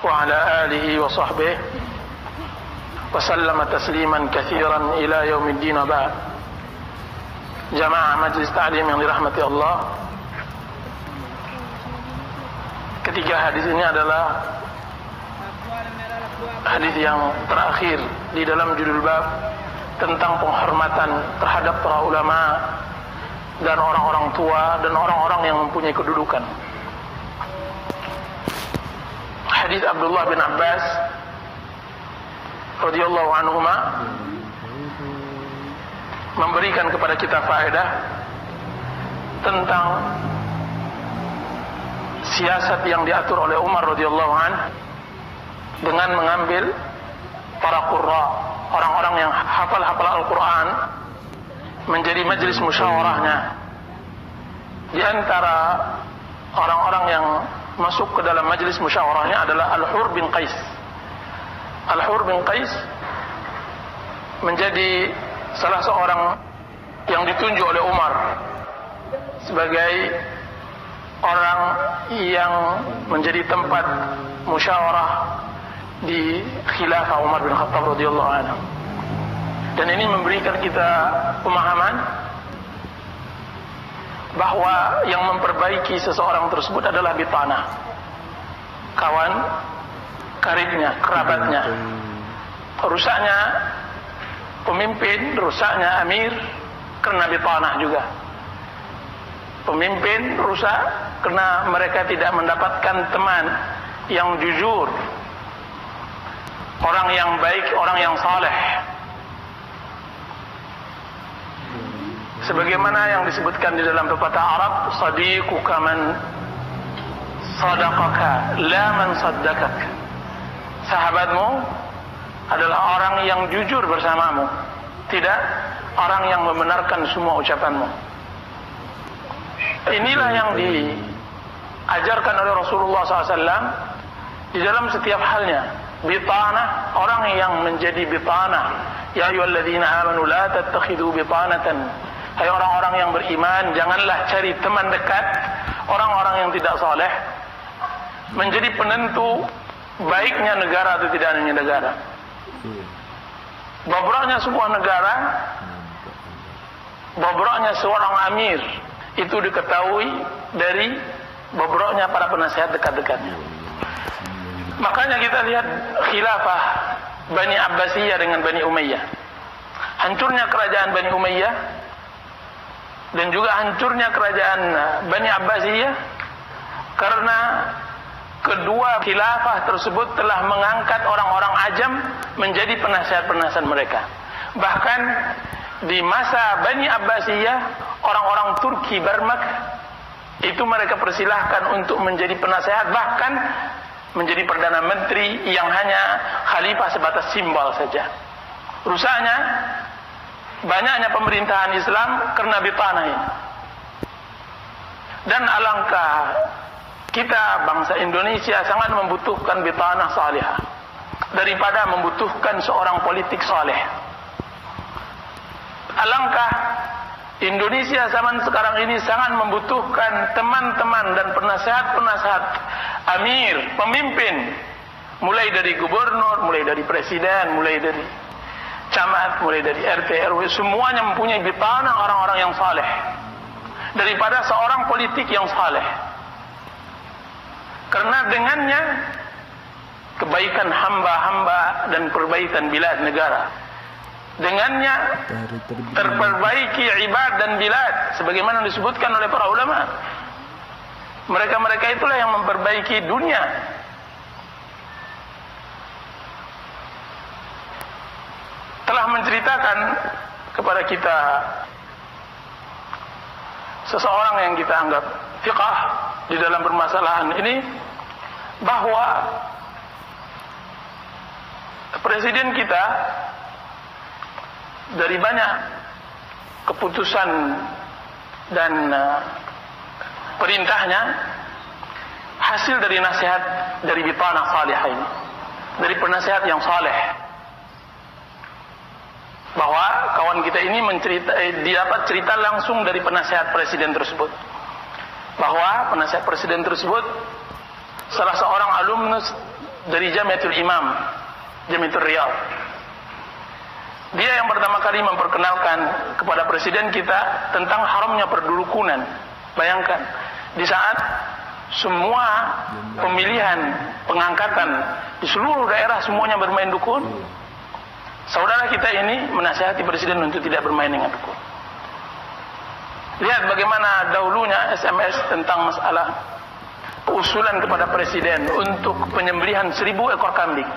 وعلى آله وصحبه وسلم تسليما كثيرا إلى يوم الدين بعد. Jamaah Majlis Ta'lim yang dirahmati Allah, ketiga hadis ini adalah hadis yang terakhir di dalam judul bab tentang penghormatan terhadap para ulama dan orang-orang tua dan orang-orang yang mempunyai kedudukan. Hadis Abdullah bin Abbas radhiyallahu anhuma memberikan kepada kita faedah tentang siasat yang diatur oleh Umar radhiyallahu anhu dengan mengambil para qurra, orang-orang yang hafal Al-Quran, menjadi majelis musyawarahnya. Di antara orang-orang yang masuk ke dalam majelis musyawarahnya adalah Al-Hur bin Qais. Al-Hur bin Qais menjadi salah seorang yang ditunjuk oleh Umar sebagai orang yang menjadi tempat musyawarah di khilafah Umar bin Khattab radhiyallahu anhu. Dan ini memberikan kita pemahaman bahwa yang memperbaiki seseorang tersebut adalah bitanah, kawan karibnya, kerabatnya. Rusaknya pemimpin, rusaknya amir karena bitanah juga. Pemimpin rusak karena mereka tidak mendapatkan teman yang jujur, orang yang baik, orang yang saleh. Sebagaimana yang disebutkan di dalam pepatah Arab, sadiquka man sadaqaka la man saddaqak. Sahabatmu adalah orang yang jujur bersamamu, tidak orang yang membenarkan semua ucapanmu. Inilah yang diajarkan oleh Rasulullah SAW di dalam setiap halnya. Bitanah, orang yang menjadi bitanah. Ya ayyuhalladzina amanu la tattakhidhu bitanatan. Hai orang-orang yang beriman, janganlah cari teman dekat orang-orang yang tidak saleh, menjadi penentu baiknya negara atau tidaknya negara. Bobroknya sebuah negara, bobroknya seorang amir, itu diketahui dari bobroknya para penasihat dekat-dekatnya. Makanya kita lihat khilafah Bani Abbasiyah dengan Bani Umayyah. Hancurnya kerajaan Bani Umayyah dan juga hancurnya kerajaan Bani Abbasiyah karena kedua khilafah tersebut telah mengangkat orang-orang ajam menjadi penasihat-penasihat mereka. Bahkan di masa Bani Abbasiyah, orang-orang Turki Barmak itu mereka persilahkan untuk menjadi penasihat, bahkan menjadi perdana menteri yang hanya khalifah sebatas simbol saja. Rusaknya banyaknya pemerintahan Islam karena bitanah ini. Dan alangkah kita bangsa Indonesia sangat membutuhkan bitanah salihah daripada membutuhkan seorang politik saleh. Alangkah Indonesia zaman sekarang ini sangat membutuhkan teman-teman dan penasihat-penasihat amir, pemimpin, mulai dari gubernur, mulai dari presiden, mulai dari camat, mulai dari RT, RW, semuanya mempunyai bitanah orang-orang yang saleh daripada seorang politik yang saleh. Karena dengannya kebaikan hamba-hamba dan perbaikan bilad negara. Dengannya terperbaiki ibad dan bilad, sebagaimana disebutkan oleh para ulama. Mereka-mereka itulah yang memperbaiki dunia. Telah menceritakan kepada kita seseorang yang kita anggap fiqah di dalam permasalahan ini, bahwa presiden kita dari banyak keputusan dan perintahnya hasil dari nasihat dari bitanah salihah ini, dari penasihat yang saleh. Bahwa kawan kita ini didapat cerita langsung dari penasihat presiden tersebut, bahwa penasihat presiden tersebut salah seorang alumnus dari Jamiatul Imam, Jamiatul Riyadh. Dia yang pertama kali memperkenalkan kepada presiden kita tentang haramnya perdukunan. Bayangkan, di saat semua pemilihan pengangkatan di seluruh daerah semuanya bermain dukun, saudara kita ini menasihati presiden untuk tidak bermain dengan dukun. Lihat bagaimana dahulunya SMS tentang masalah usulan kepada presiden untuk penyembelihan 1000 ekor kambing.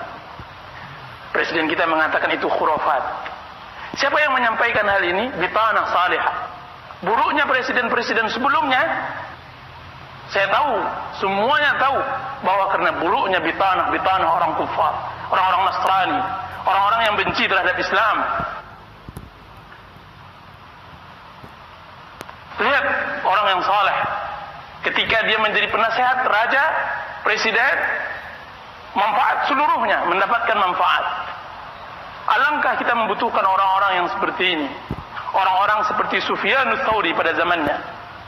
Presiden kita mengatakan itu khurafat. Siapa yang menyampaikan hal ini? Bitanah salihah. Buruknya presiden-presiden sebelumnya, saya tahu, semuanya tahu bahwa karena buruknya bitanah orang kufar, orang-orang Nasrani, orang-orang yang benci terhadap Islam. Lihat orang yang saleh, ketika dia menjadi penasehat raja, presiden, manfaat seluruhnya, mendapatkan manfaat. Alangkah kita membutuhkan orang-orang yang seperti ini. Orang-orang seperti Sufyan Ats-Tsauri pada zamannya,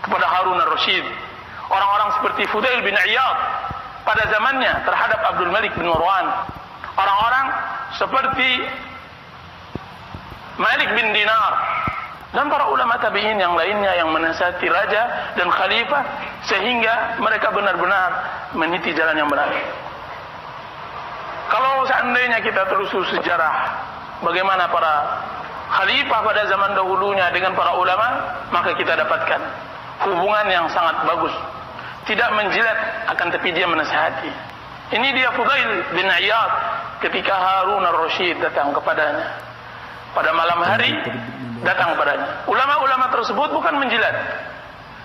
kepada Harun Ar-Rasyid. Orang-orang seperti Fudail bin Iyad pada zamannya terhadap Abdul Malik bin Marwan. Orang-orang seperti Malik bin Dinar dan para ulama tabi'in yang lainnya yang menasihati raja dan khalifah sehingga mereka benar-benar meniti jalan yang benar. Kalau seandainya kita telusur sejarah bagaimana para khalifah pada zaman dahulunya dengan para ulama, maka kita dapatkan hubungan yang sangat bagus. Tidak menjilat, akan tapi dia menasihati. Ini dia Fudail bin Iyad ketika Harun Ar-Rasyid datang kepadanya. Pada malam hari datang kepadanya. Ulama-ulama tersebut bukan menjilat.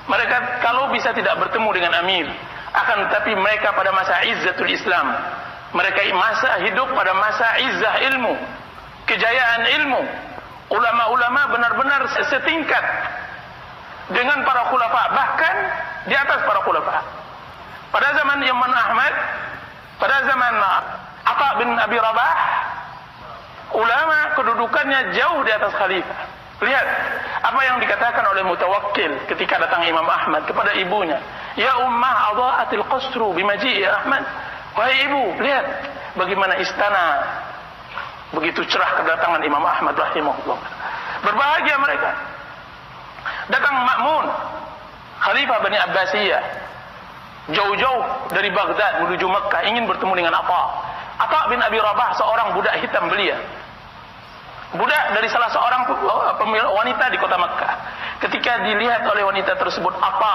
Mereka kalau bisa tidak bertemu dengan amir, akan tetapi mereka pada masa izzatul Islam. Mereka hidup pada masa izzah ilmu, kejayaan ilmu. Ulama-ulama benar-benar setingkat dengan para khulafa, bahkan di atas para khulafa. Pada zaman Imam Ahmad, pada zaman Atha bin Abi Rabah, ulama kedudukannya jauh di atas khalifah. Lihat apa yang dikatakan oleh Mutawakkil ketika datang Imam Ahmad kepada ibunya. Ya ummah adha'atil qasru bimaji'i Ahmad. Wahai ibu, lihat bagaimana istana begitu cerah kedatangan Imam Ahmad rahimahullah. Berbahagia mereka. Datang Ma'mun, Khalifah Bani Abbasiyah, jauh-jauh dari Baghdad menuju Mekah ingin bertemu dengan Atha bin Abi Rabah, seorang budak hitam belia. Budak dari salah seorang wanita di kota Mekah. Ketika dilihat oleh wanita tersebut, Atha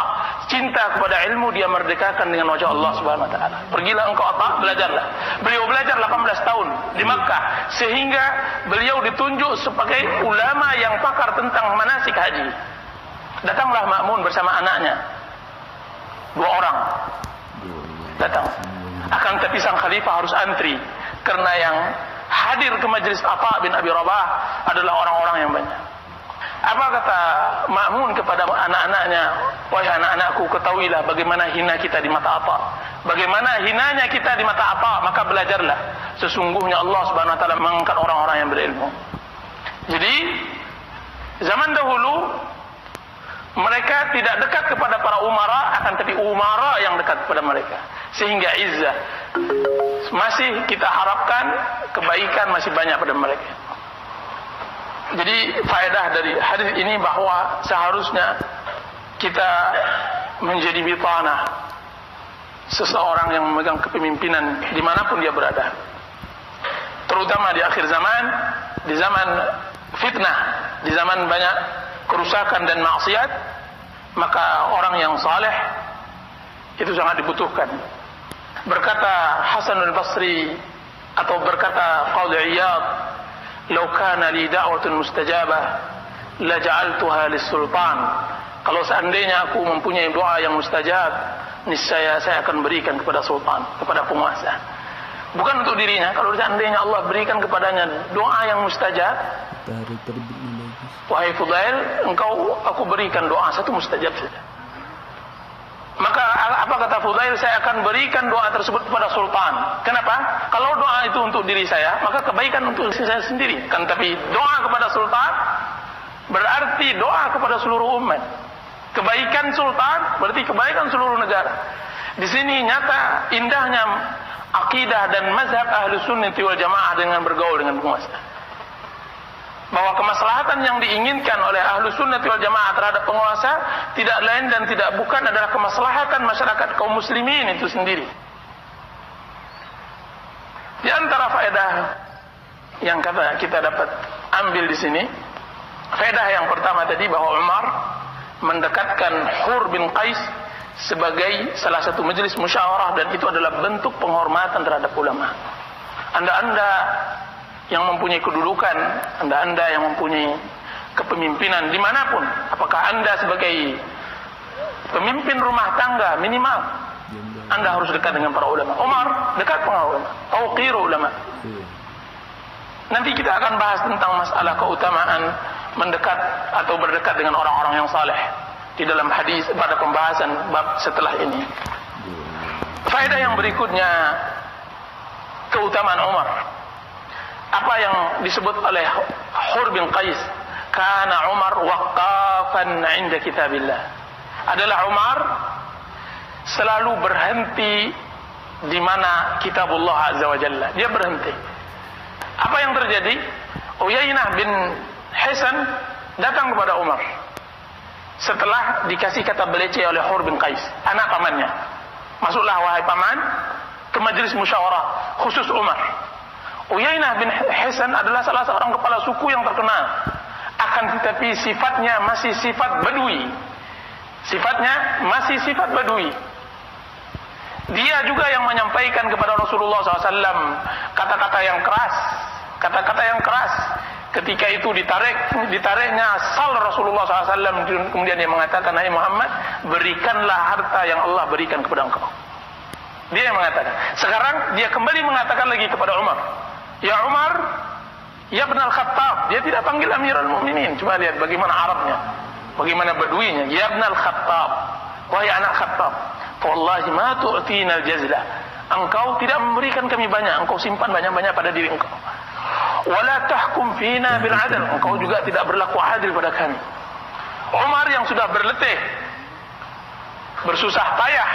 cinta kepada ilmu, dia merdekakan dengan wajah Allah Subhanahu wa taala. Pergilah engkau Atha, belajarlah. Beliau belajar 18 tahun di Mekah sehingga beliau ditunjuk sebagai ulama yang pakar tentang manasik haji. Datanglah Ma'mun bersama anaknya. 2 orang datang. Akan tapi sang khalifah harus antri karena yang hadir ke majelis Atha bin Abi Rabah adalah orang-orang yang banyak. Apa kata Ma'mun kepada anak-anaknya? Wahai anak-anakku, ketahuilah bagaimana hina kita di mata Atha. Bagaimana hinanya kita di mata Atha, maka belajarlah. Sesungguhnya Allah Subhanahu wa taala mengangkat orang-orang yang berilmu. Jadi zaman dahulu mereka tidak dekat kepada para umara, akan tapi umara yang dekat kepada mereka. Sehingga izzah masih kita harapkan, kebaikan masih banyak pada mereka. Jadi faedah dari hadis ini bahwa seharusnya kita menjadi bitanah, seseorang yang memegang kepemimpinan dimanapun dia berada. Terutama di akhir zaman, di zaman fitnah, di zaman banyak kerusakan dan maksiat, maka orang yang saleh itu sangat dibutuhkan. Berkata Hasan al-Basri atau berkata Qadhi Iyad, "Lau kana li da'watun mustajabah la ja'altuha lis-sultan." Kalau seandainya aku mempunyai doa yang mustajab, niscaya saya akan berikan kepada sultan, kepada penguasa. Bukan untuk dirinya. Kalau seandainya Allah berikan kepadanya doa yang mustajab, wahai Fudail, aku berikan doa satu mustajab saja. Maka apa kata Fudail? Saya akan berikan doa tersebut kepada sultan. Kenapa? Kalau doa itu untuk diri saya, maka kebaikan untuk saya sendiri. Kan tapi doa kepada sultan berarti doa kepada seluruh umat. Kebaikan sultan berarti kebaikan seluruh negara. Di sini nyata indahnya akidah dan mazhab ahlu sunnati wal jamaah dengan bergaul dengan penguasa. Bahwa kemaslahatan yang diinginkan oleh ahlu sunnati wal jamaah terhadap penguasa tidak lain dan tidak bukan adalah kemaslahatan masyarakat kaum muslimin itu sendiri. Di antara faedah yang kita dapat ambil di sini, faedah yang pertama tadi bahwa Umar mendekatkan Hur bin Qais sebagai salah satu majelis musyawarah, dan itu adalah bentuk penghormatan terhadap ulama. Anda yang mempunyai kedudukan, anda yang mempunyai kepemimpinan dimanapun, apakah anda sebagai pemimpin rumah tangga, minimal anda harus dekat dengan para ulama. Umar dekat dengan ulama, tauqir ulama. Nanti kita akan bahas tentang masalah keutamaan mendekat atau berdekat dengan orang-orang yang saleh di dalam hadis pada pembahasan bab setelah ini. Faedah yang berikutnya, keutamaan Umar. Apa yang disebut oleh Hur bin Qais, kana Umar waqafan 'inda kitabillah. Adalah Umar selalu berhenti di mana kitabullah azza wa jalla. Dia berhenti. Apa yang terjadi? Uyainah bin Hisan datang kepada Umar setelah dikasih kata belece oleh Hur bin Qais, anak pamannya. Masuklah wahai paman ke majelis musyawarah khusus Umar. Uyainah bin Hisan adalah salah seorang kepala suku yang terkenal, akan tetapi sifatnya masih sifat badui. Dia juga yang menyampaikan kepada Rasulullah SAW kata-kata yang keras. Ketika itu ditariknya sal Rasulullah SAW, kemudian dia mengatakan, "Hai Muhammad, berikanlah harta yang Allah berikan kepada engkau." Dia yang mengatakan. Sekarang dia kembali mengatakan lagi kepada Umar, "Ya Umar, ya Ibn al-Khattab." Dia tidak panggil Amirul Mukminin. Coba lihat bagaimana Arabnya, bagaimana Baduinya. "Ya Ibn al-Khattab, wahai anak Khattab, wallahi ma tu'tina al-jazlah." Engkau tidak memberikan kami banyak, engkau simpan banyak-banyak pada diri engkau. "Wala tahkum fina bil 'adl." Engkau juga tidak berlaku adil pada kami. Umar yang sudah berletih, bersusah payah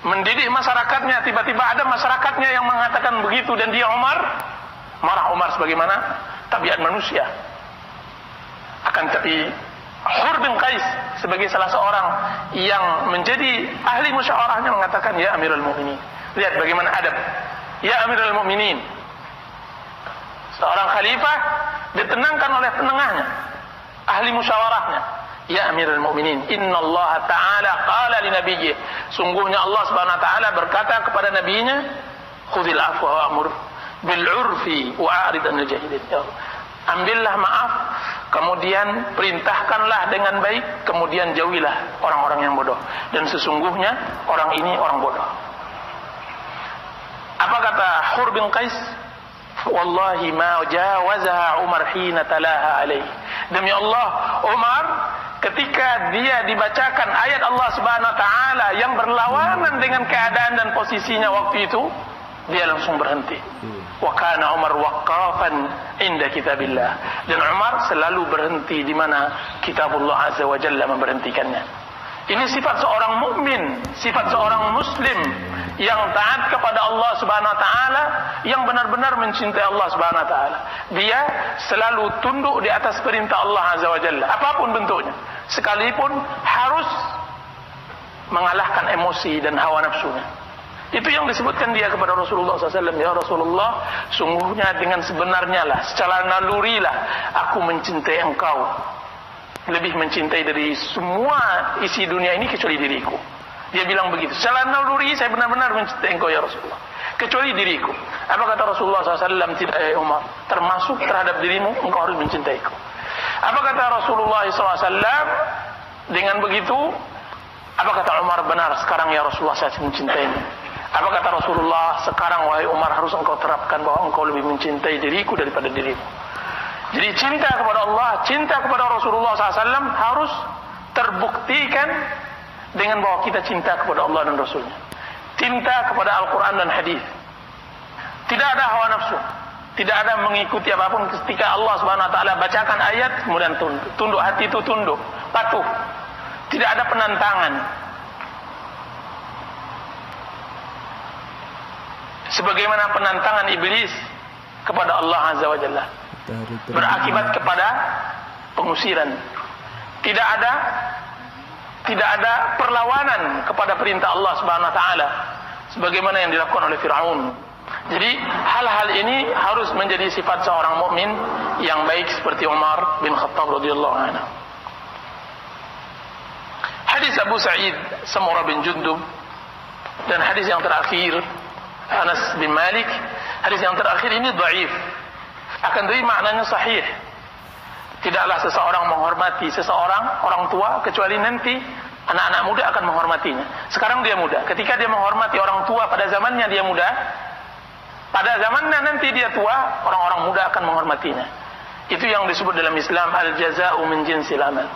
mendidik masyarakatnya, tiba-tiba ada masyarakatnya yang mengatakan begitu, dan dia marah. Umar sebagaimana tabiat manusia. Akan tapi Hur bin Qais sebagai salah seorang yang menjadi ahli musyawarahnya mengatakan, "Ya Amirul Mukminin." Lihat bagaimana adab. "Ya Amirul Mukminin." Seorang khalifah ditenangkan oleh penengahnya, ahli musyawarahnya. "Ya Amirul Mukminin, innallaha ta'ala qala li nabiyyi." Sungguhnya Allah Subhanahu wa taala berkata kepada nabinya, "Khudhil afwa wa'mur bil 'urfi wa'rid 'anil jahilin." Ya Allah, ambillah maaf, kemudian perintahkanlah dengan baik, kemudian jauhilah orang-orang yang bodoh. Dan sesungguhnya orang ini orang bodoh. Apa kata Hur bin Qais? "Wallahi ma jawazaha Umar hina talaha alaihi." Demi Allah, Umar ketika dia dibacakan ayat Allah Subhanahu wa taala yang berlawanan dengan keadaan dan posisinya waktu itu, dia langsung berhenti. Wa kana Umar waqafan inda kitabillah. Dan Umar selalu berhenti di mana kitabullah azza wa jalla memberhentikannya. Ini sifat seorang mukmin, sifat seorang muslim yang taat kepada Allah Subhanahu wa taala, yang benar-benar mencintai Allah Subhanahu wa taala. Dia selalu tunduk di atas perintah Allah Azza wa Jalla, apapun bentuknya, sekalipun harus mengalahkan emosi dan hawa nafsunya. Itu yang disebutkan dia kepada Rasulullah SAW. "Ya Rasulullah, sungguhnya dengan sebenarnya lah, secara naluri lah, aku mencintai engkau, lebih mencintai dari semua isi dunia ini kecuali diriku." Dia bilang begitu. "Secara naluri saya benar-benar mencintai engkau ya Rasulullah, kecuali diriku." Apa kata Rasulullah SAW? "Tidak ya Umar, termasuk terhadap dirimu engkau harus mencintaiku." Apa kata Rasulullah SAW? Dengan begitu, apa kata Umar? "Benar, sekarang ya Rasulullah saya mencintaimu." Apa kata Rasulullah? "Sekarang wahai Umar, harus engkau terapkan bahwa engkau lebih mencintai diriku daripada dirimu." Jadi cinta kepada Allah, cinta kepada Rasulullah SAW harus terbuktikan dengan bahwa kita cinta kepada Allah dan Rasulnya, cinta kepada Al-Quran dan Hadis. Tidak ada hawa nafsu, tidak ada mengikuti apapun. Ketika Allah Subhanahu wa taala bacakan ayat, kemudian tunduk, hati itu tunduk, patuh, tidak ada penentangan. sebagaimana penantangan iblis kepada Allah Azza wa Jalla, berakibat kepada pengusiran. Tidak ada perlawanan kepada perintah Allah Subhanahu wa taala sebagaimana yang dilakukan oleh Firaun. Jadi hal-hal ini harus menjadi sifat seorang mukmin yang baik seperti Umar bin Khattab radhiyallahu anhu. Hadis Abu Sa'id Samurah bin Jundub dan hadis yang terakhir Anas bin Malik, hadis yang terakhir ini dhaif. Akan tetapi maknanya sahih. Tidaklah seseorang menghormati seseorang, orang tua, kecuali nanti anak-anak muda akan menghormatinya. Sekarang dia muda. Ketika dia menghormati orang tua pada zamannya dia muda, pada zamannya nanti dia tua, orang-orang muda akan menghormatinya. Itu yang disebut dalam Islam al-jaza'u min jinsil amal.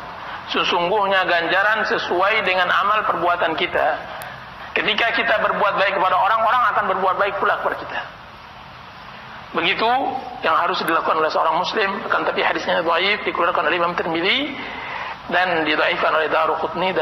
Sesungguhnya ganjaran sesuai dengan amal perbuatan kita. Ketika kita berbuat baik kepada orang, orang akan berbuat baik pula kepada kita. Begitu yang harus dilakukan oleh seorang muslim. Akan tapi hadisnya dhaif, dikeluarkan oleh Imam Tirmidzi dan didhaifkan oleh Daruqutni.